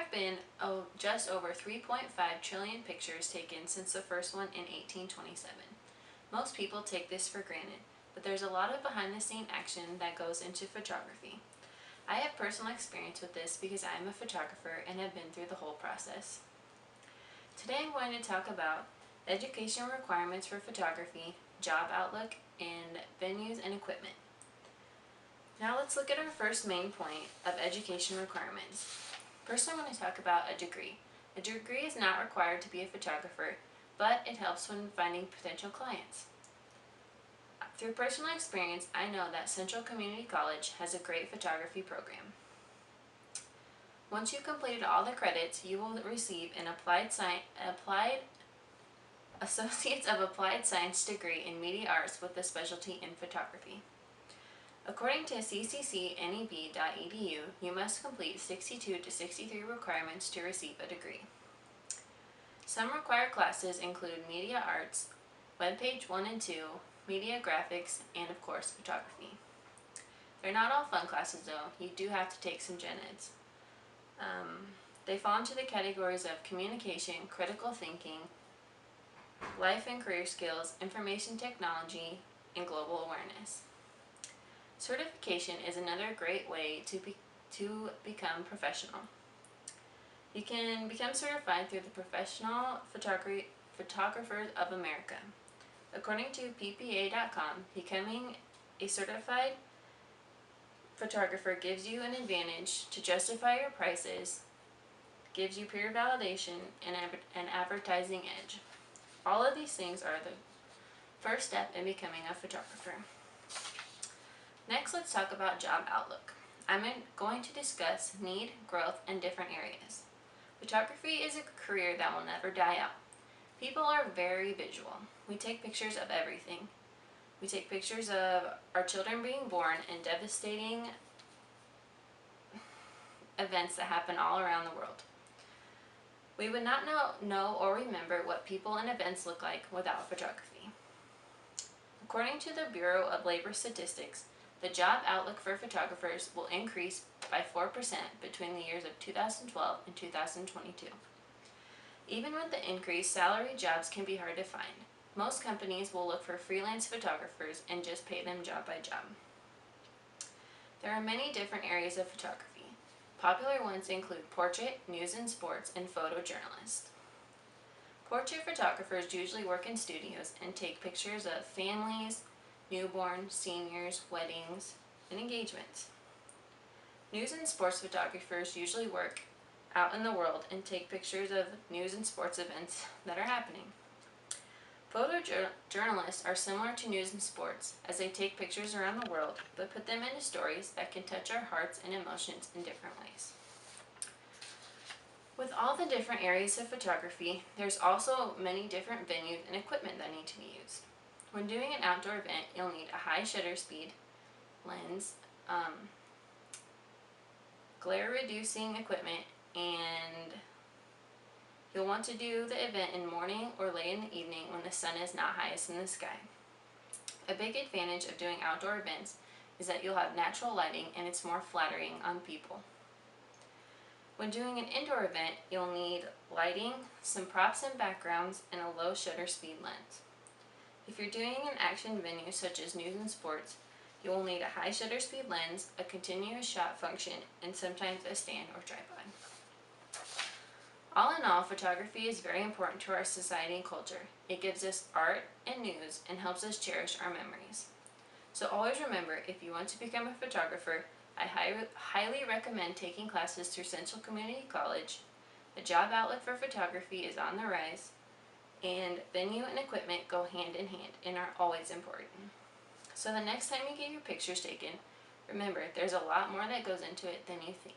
have been just over 3.5 trillion pictures taken since the first one in 1827. Most people take this for granted, but there's a lot of behind-the-scene action that goes into photography. I have personal experience with this because I am a photographer and have been through the whole process. Today I'm going to talk about education requirements for photography, job outlook, and venues and equipment. Now let's look at our first main point of education requirements. First I want to talk about a degree. A degree is not required to be a photographer, but it helps when finding potential clients. Through personal experience, I know that Central Community College has a great photography program. Once you've completed all the credits, you will receive an Associates of Applied Science degree in Media Arts with a specialty in photography. According to cccneb.edu, you must complete 62 to 63 requirements to receive a degree. Some required classes include Media Arts, Web Page 1 and 2, Media Graphics, and of course photography. They're not all fun classes though. You do have to take some Gen Eds. They fall into the categories of communication, critical thinking, life and career skills, information technology, and global awareness. Certification is another great way to become professional. You can become certified through the Professional Photographers of America. According to ppa.com, becoming a certified photographer gives you an advantage to justify your prices, gives you peer validation, and an advertising edge. All of these things are the first step in becoming a photographer. Next, let's talk about job outlook. I'm going to discuss need, growth, and different areas. Photography is a career that will never die out. People are very visual. We take pictures of everything. We take pictures of our children being born and devastating events that happen all around the world. We would not know or remember what people and events look like without photography. According to the Bureau of Labor Statistics, the job outlook for photographers will increase by 4% between the years of 2012 and 2022. Even with the increase, salary jobs can be hard to find. Most companies will look for freelance photographers and just pay them job by job. There are many different areas of photography. Popular ones include portrait, news and sports, and photojournalist. Portrait photographers usually work in studios and take pictures of families, newborn, seniors, weddings, and engagements. News and sports photographers usually work out in the world and take pictures of news and sports events that are happening. Photojournalists are similar to news and sports, as they take pictures around the world, but put them into stories that can touch our hearts and emotions in different ways. With all the different areas of photography, there's also many different venues and equipment that need to be used. When doing an outdoor event, you'll need a high shutter speed lens, glare-reducing equipment, and you'll want to do the event in morning or late in the evening when the sun is not highest in the sky. A big advantage of doing outdoor events is that you'll have natural lighting and it's more flattering on people. When doing an indoor event, you'll need lighting, some props and backgrounds, and a low shutter speed lens. If you're doing an action venue such as news and sports, you will need a high shutter speed lens, a continuous shot function, and sometimes a stand or tripod. All in all, photography is very important to our society and culture. It gives us art and news and helps us cherish our memories. So always remember, if you want to become a photographer, I highly recommend taking classes through Central Community College. The job outlook for photography is on the rise, and venue and equipment go hand in hand and are always important. So the next time you get your pictures taken, remember there's a lot more that goes into it than you think.